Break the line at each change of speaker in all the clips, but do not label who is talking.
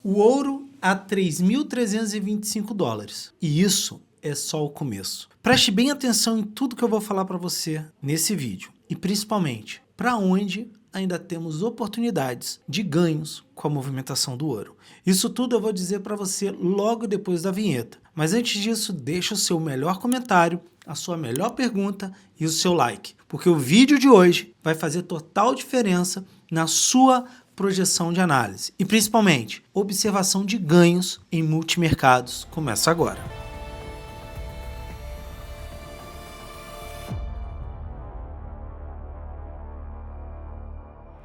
O ouro a 3.325 dólares. E isso é só o começo. Preste bem atenção em tudo que eu vou falar para você nesse vídeo. E principalmente, para onde ainda temos oportunidades de ganhos com a movimentação do ouro. Isso tudo eu vou dizer para você logo depois da vinheta. Mas antes disso, deixa o seu melhor comentário, a sua melhor pergunta e o seu like. Porque o vídeo de hoje vai fazer total diferença na sua projeção de análise e principalmente observação de ganhos em multimercados. Começa agora.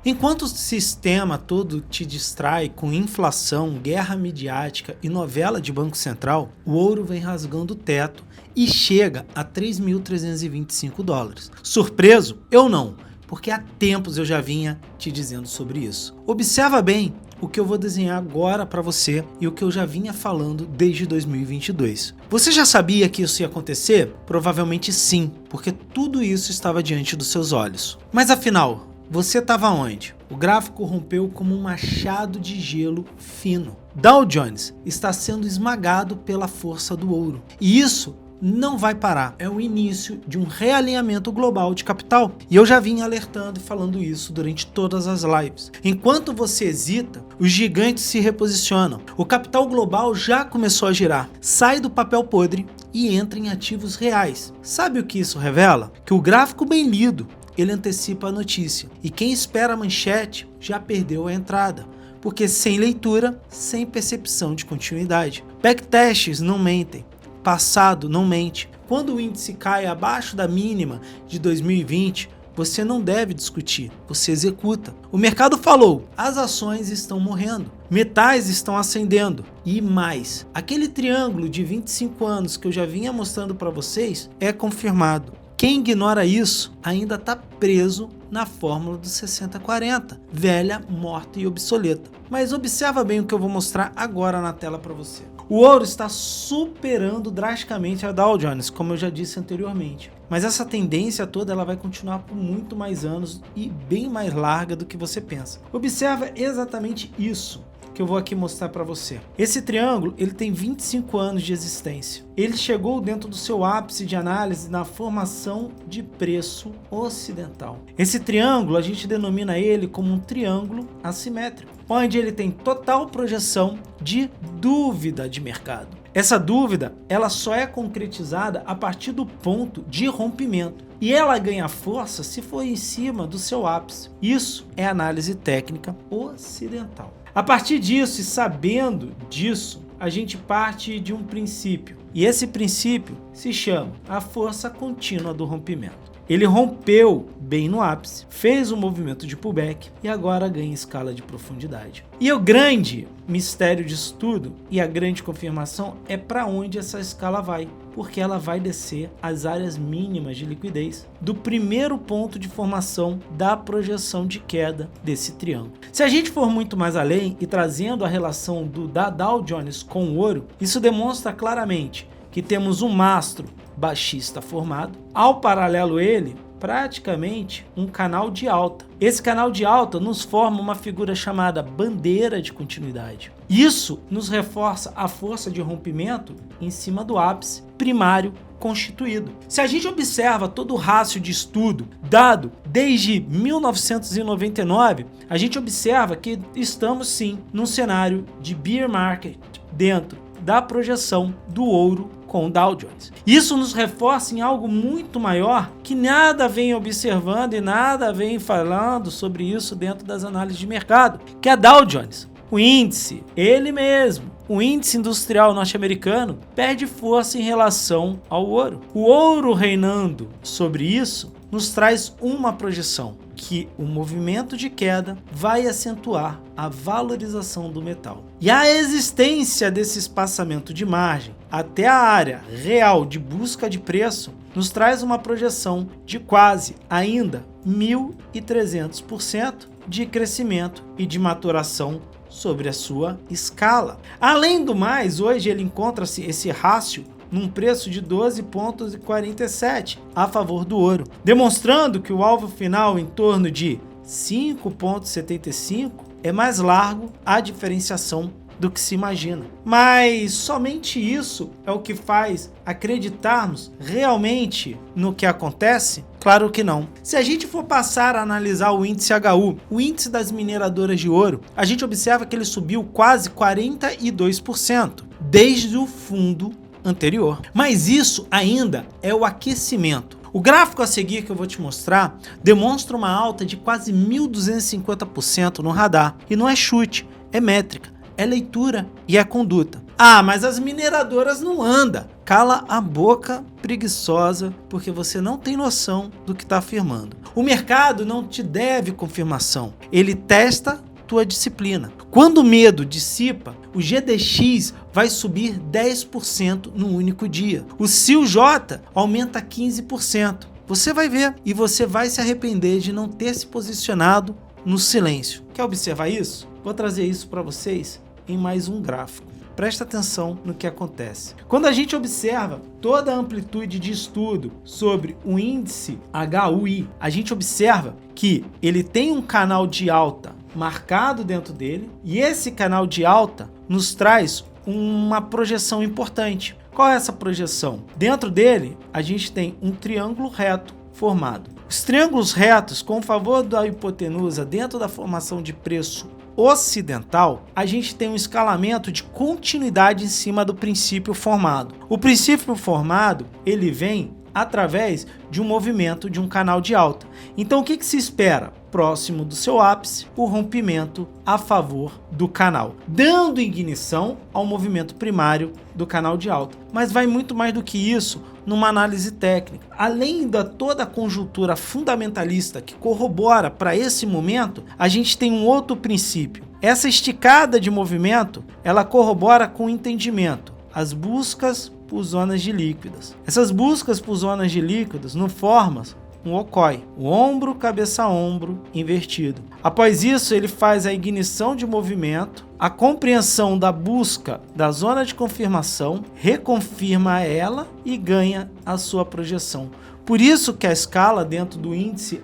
Enquanto o sistema todo te distrai com inflação, guerra midiática e novela de Banco Central, o ouro vem rasgando o teto e chega a 3.325 dólares. Surpreso? Eu não, porque há tempos eu já vinha te dizendo sobre isso. Observa bem o que eu vou desenhar agora para você e o que eu já vinha falando desde 2022. Você já sabia que isso ia acontecer? Provavelmente sim, porque tudo isso estava diante dos seus olhos. Mas afinal, você estava onde? O gráfico rompeu como um machado de gelo fino. Dow Jones está sendo esmagado pela força do ouro. E isso não vai parar. É o início de um realinhamento global de capital. E eu já vim alertando e falando isso durante todas as lives. Enquanto você hesita, os gigantes se reposicionam. O capital global já começou a girar. Sai do papel podre e entra em ativos reais. Sabe o que isso revela? Que o gráfico bem lido ele antecipa a notícia. E quem espera a manchete já perdeu a entrada. Porque sem leitura, sem percepção de continuidade. Backtests não mentem. Passado não mente. Quando o índice cai abaixo da mínima de 2020, você não deve discutir, você executa. O mercado falou, as ações estão morrendo, metais estão ascendendo e mais. Aquele triângulo de 25 anos que eu já vinha mostrando para vocês é confirmado. Quem ignora isso ainda está preso na fórmula do 60-40, velha, morta e obsoleta. Mas observa bem o que eu vou mostrar agora na tela para você. O ouro está superando drasticamente a Dow Jones, como eu já disse anteriormente. Mas essa tendência toda ela vai continuar por muito mais anos e bem mais larga do que você pensa. Observa exatamente isso que eu vou aqui mostrar para você. Esse triângulo ele tem 25 anos de existência. Ele chegou dentro do seu ápice de análise na formação de preço ocidental. Esse triângulo a gente denomina ele como um triângulo assimétrico, onde ele tem total projeção de dúvida de mercado. Essa dúvida ela só é concretizada a partir do ponto de rompimento. E ela ganha força se for em cima do seu ápice. Isso é análise técnica ocidental. A partir disso e sabendo disso, a gente parte de um princípio. E esse princípio se chama a força contínua do rompimento. Ele rompeu bem no ápice, fez um movimento de pullback e agora ganha escala de profundidade. E o grande mistério disso tudo e a grande confirmação é para onde essa escala vai, porque ela vai descer as áreas mínimas de liquidez do primeiro ponto de formação da projeção de queda desse triângulo. Se a gente for muito mais além e trazendo a relação da Dow Jones com o ouro, isso demonstra claramente que temos um mastro baixista formado, ao paralelo ele, praticamente um canal de alta. Esse canal de alta nos forma uma figura chamada bandeira de continuidade. Isso nos reforça a força de rompimento em cima do ápice primário constituído. Se a gente observa todo o rácio de estudo dado desde 1999, a gente observa que estamos sim num cenário de bear market dentro da projeção do ouro com o Dow Jones. Isso nos reforça em algo muito maior que nada vem observando e nada vem falando sobre isso dentro das análises de mercado, que é a Dow Jones. O índice, ele mesmo, o índice industrial norte-americano, perde força em relação ao ouro. O ouro reinando sobre isso nos traz uma projeção, que o movimento de queda vai acentuar a valorização do metal. E a existência desse espaçamento de margem até a área real de busca de preço nos traz uma projeção de quase ainda 1.300% de crescimento e de maturação sobre a sua escala. Além do mais, hoje ele encontra-se esse rácio num preço de 12,47 a favor do ouro, demonstrando que o alvo final em torno de 5,75 é mais largo a diferenciação do que se imagina. Mas somente isso é o que faz acreditarmos realmente no que acontece? Claro que não. Se a gente for passar a analisar o índice HU, o índice das mineradoras de ouro, a gente observa que ele subiu quase 42% desde o fundo anterior. Mas isso ainda é o aquecimento. O gráfico a seguir que eu vou te mostrar demonstra uma alta de quase 1.250% no radar. E não é chute, é métrica, é leitura e é conduta. Ah, mas as mineradoras não andam. Cala a boca, preguiçosa, porque você não tem noção do que está afirmando. O mercado não te deve confirmação, ele testa tua disciplina. Quando o medo dissipa, o GDX vai subir 10% num único dia. O CIO-J aumenta 15%. Você vai ver e você vai se arrepender de não ter se posicionado no silêncio. Quer observar isso? Vou trazer isso para vocês em mais um gráfico. Presta atenção no que acontece. Quando a gente observa toda a amplitude de estudo sobre o índice HUI, a gente observa que ele tem um canal de alta marcado dentro dele e esse canal de alta nos traz uma projeção importante. Qual é essa projeção? Dentro dele, a gente tem um triângulo reto formado. Os triângulos retos, com o favor da hipotenusa dentro da formação de preço ocidental, a gente tem um escalamento de continuidade em cima do princípio formado. O princípio formado, ele vem através de um movimento de um canal de alta. Então o que se espera? Próximo do seu ápice, o rompimento a favor do canal, dando ignição ao movimento primário do canal de alta. Mas vai muito mais do que isso numa análise técnica. Além da toda a conjuntura fundamentalista que corrobora para esse momento, a gente tem um outro princípio. Essa esticada de movimento, ela corrobora com o entendimento, as buscas por zonas de líquidas. Essas buscas por zonas de líquidas não formam um okoi, o ombro, cabeça, ombro invertido. Após isso, ele faz a ignição de movimento, a compreensão da busca da zona de confirmação, reconfirma ela e ganha a sua projeção. Por isso que a escala dentro do índice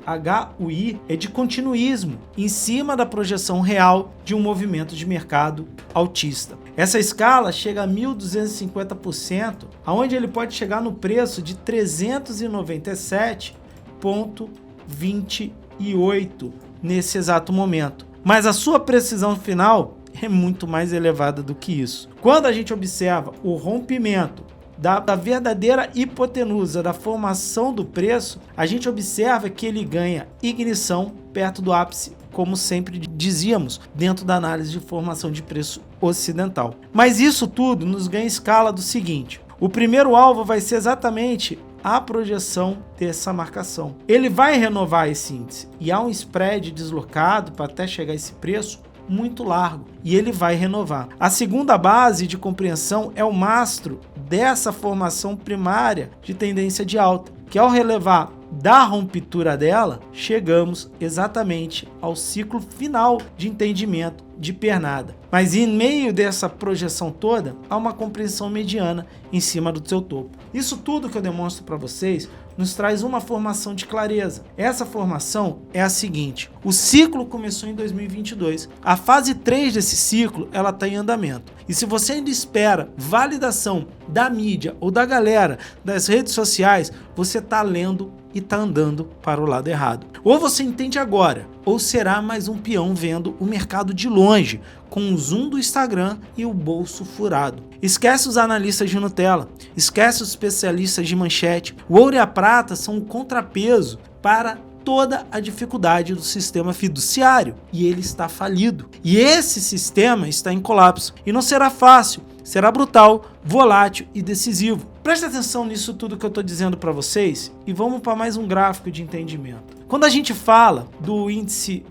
HUI é de continuismo, em cima da projeção real de um movimento de mercado altista. Essa escala chega a 1.250%, aonde ele pode chegar no preço de 397,28 nesse exato momento. Mas a sua precisão final é muito mais elevada do que isso. Quando a gente observa o rompimento da verdadeira hipotenusa da formação do preço, a gente observa que ele ganha ignição perto do ápice, como sempre dizíamos, dentro da análise de formação de preço ocidental. Mas isso tudo nos ganha escala do seguinte: o primeiro alvo vai ser exatamente a projeção dessa marcação. Ele vai renovar esse índice e há um spread deslocado para até chegar a esse preço muito largo e ele vai renovar. A segunda base de compreensão é o mastro dessa formação primária de tendência de alta, que ao relevar da ruptura dela, chegamos exatamente ao ciclo final de entendimento de pernada. Mas em meio dessa projeção toda, há uma compreensão mediana em cima do seu topo. Isso tudo que eu demonstro para vocês nos traz uma formação de clareza. Essa formação é a seguinte: o ciclo começou em 2022. A fase 3 desse ciclo, ela está em andamento. E se você ainda espera validação da mídia ou da galera das redes sociais, você está lendo e está andando para o lado errado. Ou você entende agora, ou será mais um peão vendo o mercado de longe, com o zoom do Instagram e o bolso furado. Esquece os analistas de Nutella, esquece os especialistas de manchete. O ouro e a prata são um contrapeso para toda a dificuldade do sistema fiduciário, e ele está falido. E esse sistema está em colapso, e não será fácil, será brutal, volátil e decisivo. Preste atenção nisso tudo que eu estou dizendo para vocês e vamos para mais um gráfico de entendimento. Quando a gente fala do índice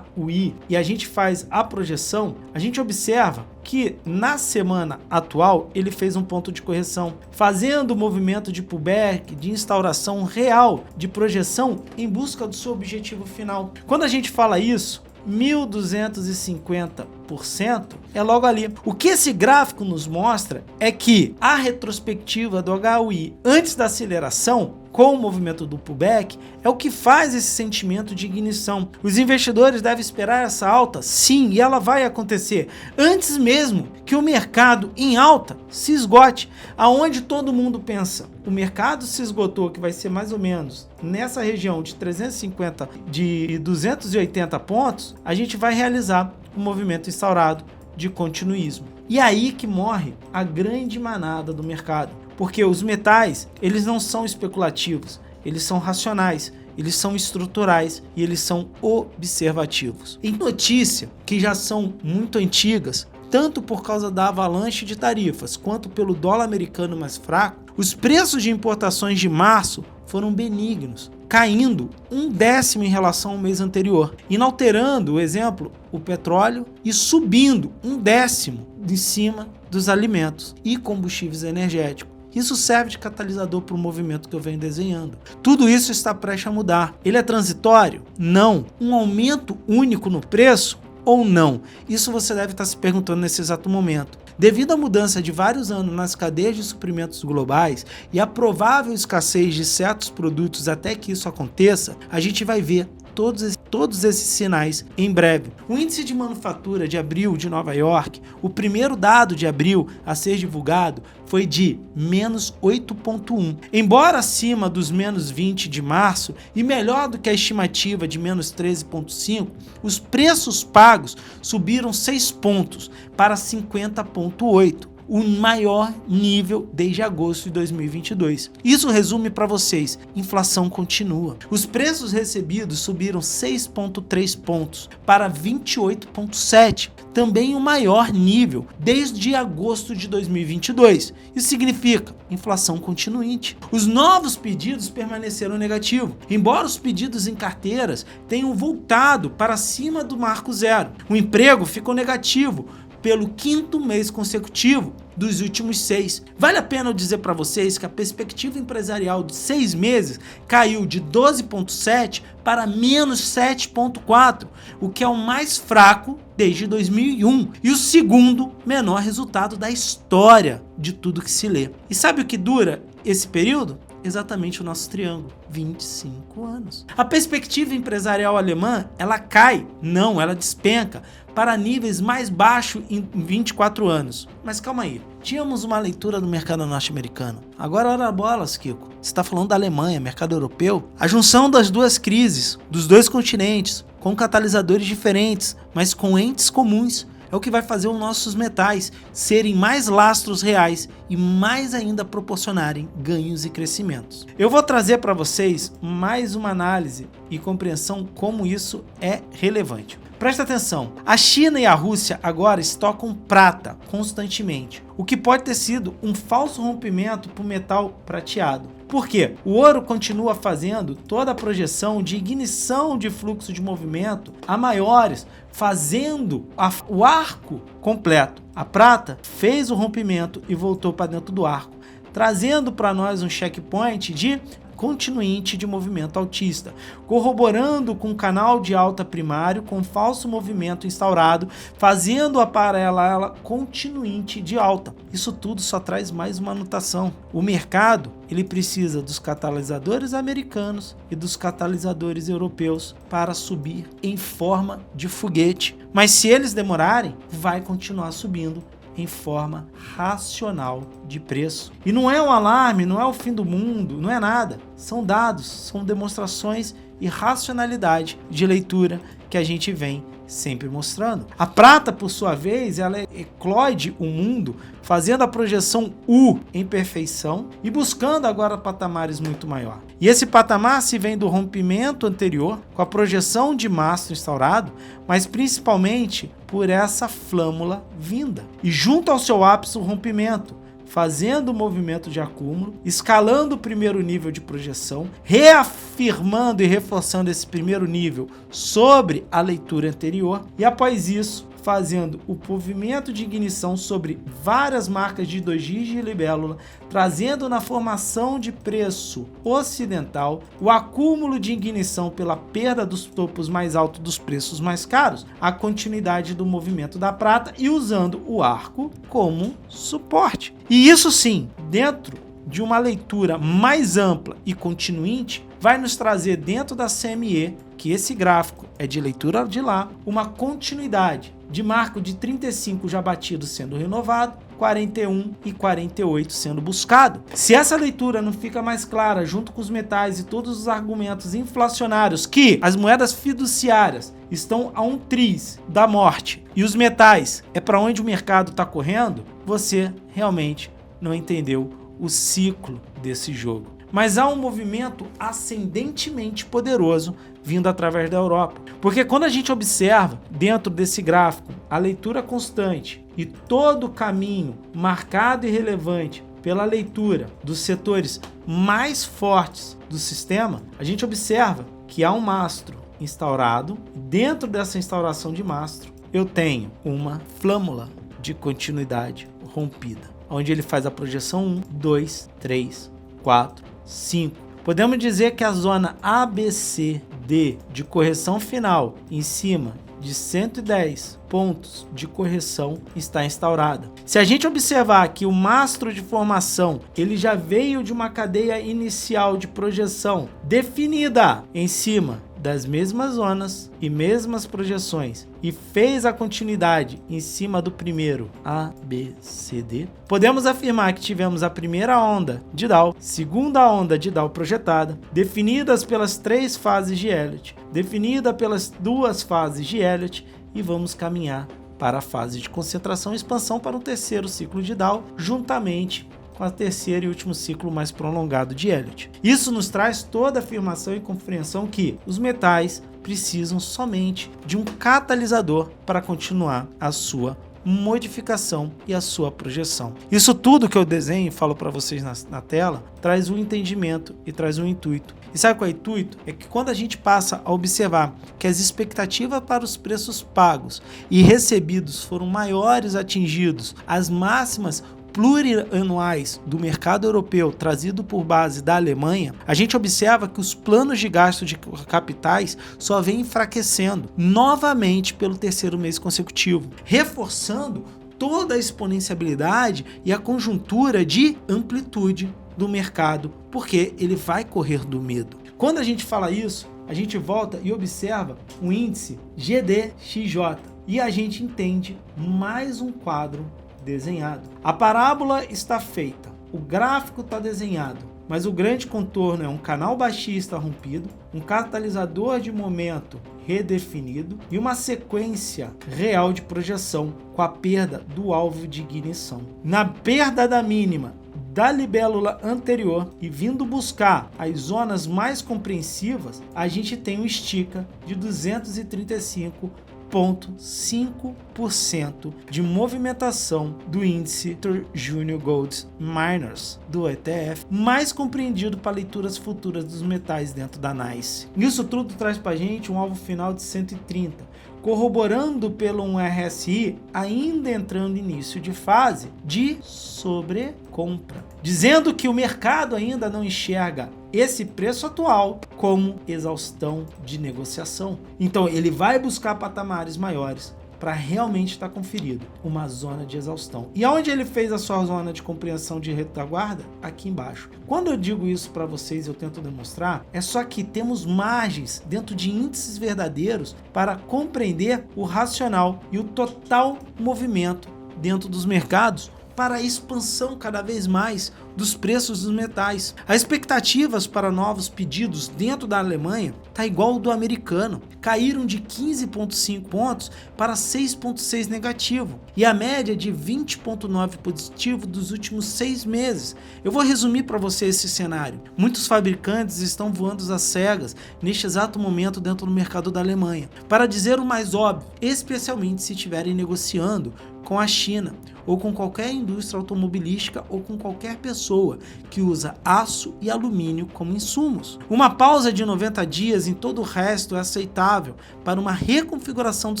HUI e a gente faz a projeção, a gente observa que na semana atual ele fez um ponto de correção, fazendo o movimento de pullback, de instauração real, de projeção em busca do seu objetivo final. Quando a gente fala isso, 1.250 30% é logo ali. O que esse gráfico nos mostra é que a retrospectiva do HUI antes da aceleração, com o movimento do pullback, é o que faz esse sentimento de ignição. Os investidores devem esperar essa alta? Sim, e ela vai acontecer antes mesmo que o mercado em alta se esgote. Aonde todo mundo pensa, o mercado se esgotou, que vai ser mais ou menos nessa região de 350, de 280 pontos, a gente vai realizar um movimento instaurado de continuismo. E aí que morre a grande manada do mercado. Porque os metais, eles não são especulativos, eles são racionais, eles são estruturais e eles são observativos. Em notícia que já são muito antigas, tanto por causa da avalanche de tarifas quanto pelo dólar americano mais fraco, os preços de importações de março foram benignos, caindo 1/10 em relação ao mês anterior, inalterando, o exemplo, o petróleo e subindo 1/10 em cima dos alimentos e combustíveis energéticos. Isso serve de catalisador para o movimento que eu venho desenhando. Tudo isso está prestes a mudar. Ele é transitório? Não. Um aumento único no preço? Ou não? Isso você deve estar se perguntando nesse exato momento. Devido à mudança de vários anos nas cadeias de suprimentos globais e a provável escassez de certos produtos até que isso aconteça, a gente vai ver todos esses sinais em breve. O índice de manufatura de abril de Nova York, o primeiro dado de abril a ser divulgado, foi de menos 8,1. Embora acima dos menos 20 de março e melhor do que a estimativa de menos 13,5, os preços pagos subiram 6 pontos para 50,8. O maior nível desde agosto de 2022. Isso resume para vocês, inflação continua. Os preços recebidos subiram 6,3 pontos para 28,7, também o maior nível desde agosto de 2022. Isso significa inflação continuante. Os novos pedidos permaneceram negativos, embora os pedidos em carteiras tenham voltado para cima do marco zero. O emprego ficou negativo pelo 5º mês consecutivo dos últimos 6. Vale a pena eu dizer para vocês que a perspectiva empresarial de 6 meses caiu de 12,7 para menos 7,4, o que é o mais fraco desde 2001 e o segundo menor resultado da história de tudo que se lê. E sabe o que dura esse período? Exatamente o nosso triângulo, 25 anos. A perspectiva empresarial alemã, ela cai, não, ela despenca para níveis mais baixos em 24 anos. Mas calma aí, tínhamos uma leitura do mercado norte-americano. Agora ora bolas, Kiko. Você está falando da Alemanha, mercado europeu? A junção das duas crises, dos dois continentes, com catalisadores diferentes, mas com entes comuns, é o que vai fazer os nossos metais serem mais lastros reais e mais ainda proporcionarem ganhos e crescimentos. Eu vou trazer para vocês mais uma análise e compreensão como isso é relevante. Presta atenção, a China e a Rússia agora estocam prata constantemente, o que pode ter sido um falso rompimento para o metal prateado. Por quê? O ouro continua fazendo toda a projeção de ignição de fluxo de movimento a maiores, fazendo o arco completo. A prata fez o rompimento e voltou para dentro do arco, trazendo para nós um checkpoint de continuante de movimento altista, corroborando com o canal de alta primário com falso movimento instaurado, fazendo a paralela continuante de alta. Isso tudo só traz mais manutenção. O mercado, ele precisa dos catalisadores americanos e dos catalisadores europeus para subir em forma de foguete. Mas se eles demorarem, vai continuar subindo em forma racional de preço. E não é um alarme, não é o fim do mundo, não é nada. São dados, são demonstrações e racionalidade de leitura que a gente vem sempre mostrando. A prata, por sua vez, ela eclode o mundo, fazendo a projeção U em perfeição e buscando agora patamares muito maior. E esse patamar se vem do rompimento anterior, com a projeção de mastro instaurado, mas principalmente por essa flâmula vinda. E junto ao seu ápice o rompimento, fazendo o movimento de acúmulo, escalando o primeiro nível de projeção, reafirmando e reforçando esse primeiro nível sobre a leitura anterior e após isso fazendo o movimento de ignição sobre várias marcas de 2G de libélula, trazendo na formação de preço ocidental o acúmulo de ignição pela perda dos topos mais altos dos preços mais caros, a continuidade do movimento da prata e usando o arco como suporte. E isso sim, dentro de uma leitura mais ampla e continuante, vai nos trazer dentro da CME, que esse gráfico é de leitura de lá, uma continuidade de marco de 35 já batido sendo renovado, 41 e 48 sendo buscado. Se essa leitura não fica mais clara junto com os metais e todos os argumentos inflacionários que as moedas fiduciárias estão a um triz da morte e os metais é para onde o mercado está correndo, você realmente não entendeu o ciclo desse jogo. Mas há um movimento ascendentemente poderoso vindo através da Europa. Porque quando a gente observa dentro desse gráfico a leitura constante e todo o caminho marcado e relevante pela leitura dos setores mais fortes do sistema, a gente observa que há um mastro instaurado. Dentro dessa instauração de mastro, eu tenho uma flâmula de continuidade rompida, onde ele faz a projeção 1, 2, 3, 4, 5. Podemos dizer que a zona ABCD de correção final em cima de 110 pontos de correção está instaurada. Se a gente observar que o mastro de formação ele já veio de uma cadeia inicial de projeção definida em cima das mesmas zonas e mesmas projeções e fez a continuidade em cima do primeiro ABCD, podemos afirmar que tivemos a primeira onda de Dow, segunda onda de Dow projetada, definidas pelas 3 fases de Elliott, definida pelas 2 fases de Elliott, e vamos caminhar para a fase de concentração e expansão para um terceiro ciclo de Dow, juntamente com a terceiro e último ciclo mais prolongado de Elliott. Isso nos traz toda a afirmação e compreensão que os metais precisam somente de um catalisador para continuar a sua modificação e a sua projeção. Isso tudo que eu desenho e falo para vocês na tela traz um entendimento e traz um intuito. E sabe qual é o intuito? É que quando a gente passa a observar que as expectativas para os preços pagos e recebidos foram maiores atingidos, as máximas plurianuais do mercado europeu trazido por base da Alemanha, a gente observa que os planos de gasto de capitais só vêm enfraquecendo novamente pelo terceiro mês consecutivo, reforçando toda a exponenciabilidade e a conjuntura de amplitude do mercado, porque ele vai correr do medo. Quando a gente fala isso, a gente volta e observa o índice GDXJ e a gente entende mais um quadro desenhado. A parábola está feita, o gráfico está desenhado, mas o grande contorno é um canal baixista rompido, um catalisador de momento redefinido e uma sequência real de projeção com a perda do alvo de ignição. Na perda da mínima da libélula anterior e vindo buscar as zonas mais compreensivas, a gente tem um estica de 235,5% de movimentação do índice Junior Gold Miners do ETF, mais compreendido para leituras futuras dos metais dentro da NYSE. Isso tudo traz para a gente um alvo final de 130, corroborando pelo um RSI ainda entrando em início de fase de sobrecompra, dizendo que o mercado ainda não enxerga esse preço atual como exaustão de negociação. Então ele vai buscar patamares maiores para realmente estar conferido uma zona de exaustão. E aonde ele fez a sua zona de compreensão de retaguarda? Aqui embaixo. Quando eu digo isso para vocês, eu tento demonstrar, é só que temos margens dentro de índices verdadeiros para compreender o racional e o total movimento dentro dos mercados para a expansão cada vez mais dos preços dos metais. As expectativas para novos pedidos dentro da Alemanha está igual ao do americano. Caíram de 15,5 pontos para 6,6 negativo. E a média de 20,9 positivo dos últimos 6 meses. Eu vou resumir para você esse cenário. Muitos fabricantes estão voando às cegas neste exato momento dentro do mercado da Alemanha. Para dizer o mais óbvio, especialmente se estiverem negociando com a China, ou com qualquer indústria automobilística, ou com qualquer pessoa pessoa que usa aço e alumínio como insumos. Uma pausa de 90 dias em todo o resto é aceitável para uma reconfiguração do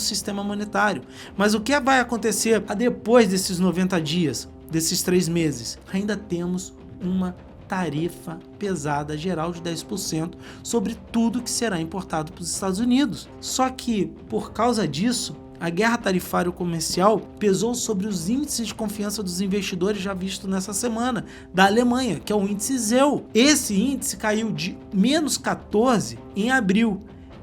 sistema monetário. Mas o que vai acontecer depois desses 90 dias, desses 3 meses? Ainda temos uma tarifa pesada geral de 10% sobre tudo que será importado para os Estados Unidos. Só que, por causa disso, a guerra tarifária comercial pesou sobre os índices de confiança dos investidores já visto nessa semana, da Alemanha, que é o índice ZEW. Esse índice caiu de menos 14 em abril,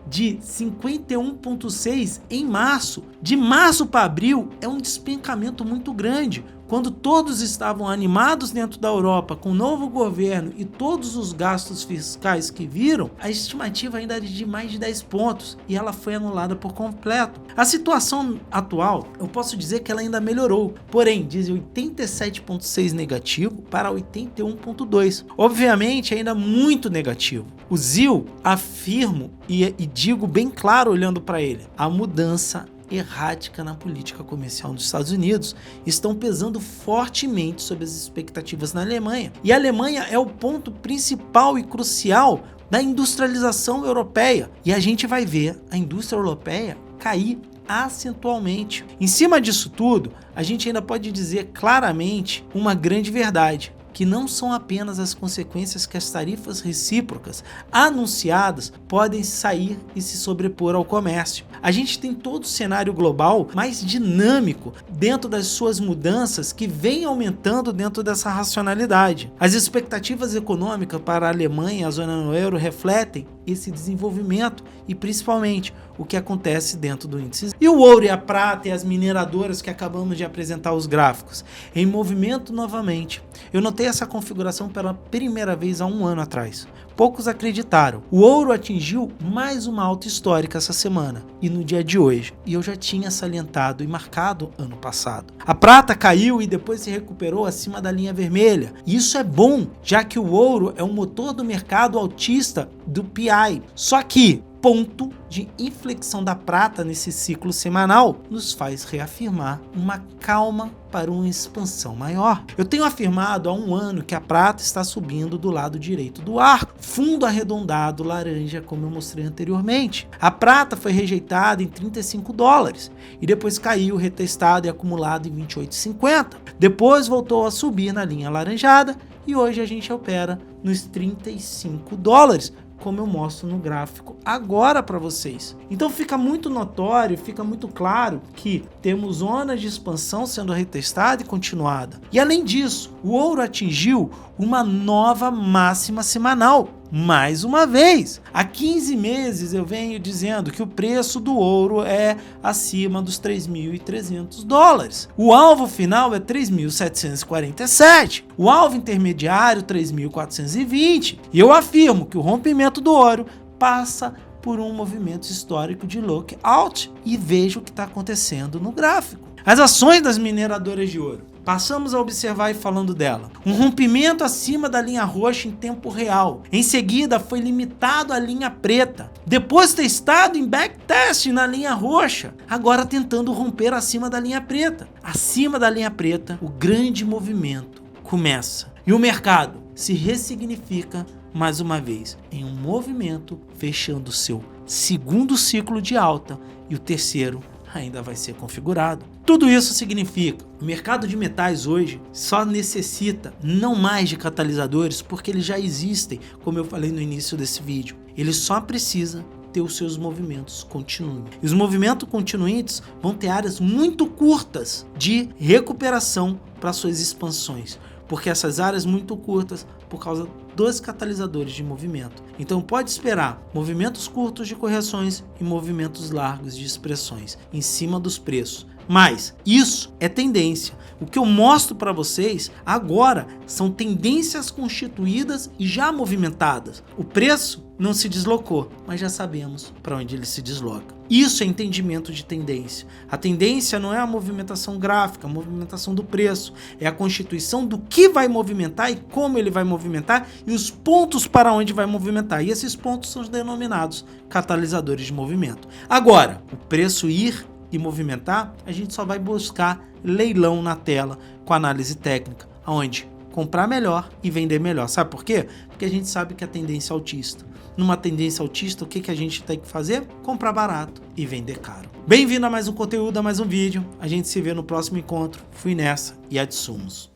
de 51,6 em março. De março para abril é um despencamento muito grande. Quando todos estavam animados dentro da Europa com o novo governo e todos os gastos fiscais que viram, a estimativa ainda era de mais de 10 pontos e ela foi anulada por completo. A situação atual, eu posso dizer que ela ainda melhorou, porém, de 87,6 negativo para 81,2. Obviamente, ainda muito negativo. O ZEW, afirmo e digo bem claro olhando para ele, a mudança errática na política comercial dos Estados Unidos estão pesando fortemente sobre as expectativas na Alemanha. E a Alemanha é o ponto principal e crucial da industrialização europeia. E a gente vai ver a indústria europeia cair acentualmente. Em cima disso tudo, a gente ainda pode dizer claramente uma grande verdade, que não são apenas as consequências que as tarifas recíprocas anunciadas podem sair e se sobrepor ao comércio. A gente tem todo o cenário global mais dinâmico dentro das suas mudanças que vem aumentando dentro dessa racionalidade. As expectativas econômicas para a Alemanha e a zona do euro refletem esse desenvolvimento e principalmente o que acontece dentro do índice. E o ouro e a prata e as mineradoras que acabamos de apresentar os gráficos em movimento novamente. Eu notei essa configuração pela primeira vez há um ano atrás. Poucos acreditaram. O ouro atingiu mais uma alta histórica essa semana e no dia de hoje. E eu já tinha salientado e marcado ano passado. A prata caiu e depois se recuperou acima da linha vermelha. E isso é bom, já que o ouro é o motor do mercado altista do PI. Só que ponto de inflexão da prata nesse ciclo semanal nos faz reafirmar uma calma para uma expansão maior. Eu tenho afirmado há um ano que a prata está subindo do lado direito do arco, fundo arredondado laranja, como eu mostrei anteriormente. A prata foi rejeitada em $35 e depois caiu retestado e acumulado em 28,50. Depois voltou a subir na linha alaranjada e hoje a gente opera nos $35, como eu mostro no gráfico agora para vocês. Então fica muito notório, fica muito claro que temos zonas de expansão sendo retestada e continuada. E além disso, o ouro atingiu uma nova máxima semanal. Mais uma vez, há 15 meses eu venho dizendo que o preço do ouro é acima dos $3.300. O alvo final é 3.747. O alvo intermediário 3.420. E eu afirmo que o rompimento do ouro passa por um movimento histórico de lockout e veja o que está acontecendo no gráfico. As ações das mineradoras de ouro. Passamos a observar e falando dela. Um rompimento acima da linha roxa em tempo real. Em seguida foi limitado à linha preta. Depois testado em backtest na linha roxa. Agora tentando romper acima da linha preta. Acima da linha preta, o grande movimento começa. E o mercado se ressignifica mais uma vez em um movimento fechando seu segundo ciclo de alta e o terceiro ainda vai ser configurado. Tudo isso significa que o mercado de metais hoje só necessita não mais de catalisadores porque eles já existem, como eu falei no início desse vídeo. Ele só precisa ter os seus movimentos continuos. E os movimentos continuantes vão ter áreas muito curtas de recuperação para suas expansões, porque essas áreas muito curtas por causa dos catalisadores de movimento. Então pode esperar movimentos curtos de correções e movimentos largos de expressões em cima dos preços. Mas isso é tendência. O que eu mostro para vocês agora são tendências constituídas e já movimentadas. O preço não se deslocou, mas já sabemos para onde ele se desloca. Isso é entendimento de tendência. A tendência não é a movimentação gráfica, a movimentação do preço. É a constituição do que vai movimentar e como ele vai movimentar e os pontos para onde vai movimentar. E esses pontos são os denominados catalisadores de movimento. Agora, o preço ir e movimentar, a gente só vai buscar leilão na tela com análise técnica, onde comprar melhor e vender melhor. Sabe por quê? Porque a gente sabe que a tendência é altista. Numa tendência altista, o que a gente tem que fazer? Comprar barato e vender caro. Bem-vindo a mais um conteúdo, a mais um vídeo. A gente se vê no próximo encontro. Fui nessa e adsumos.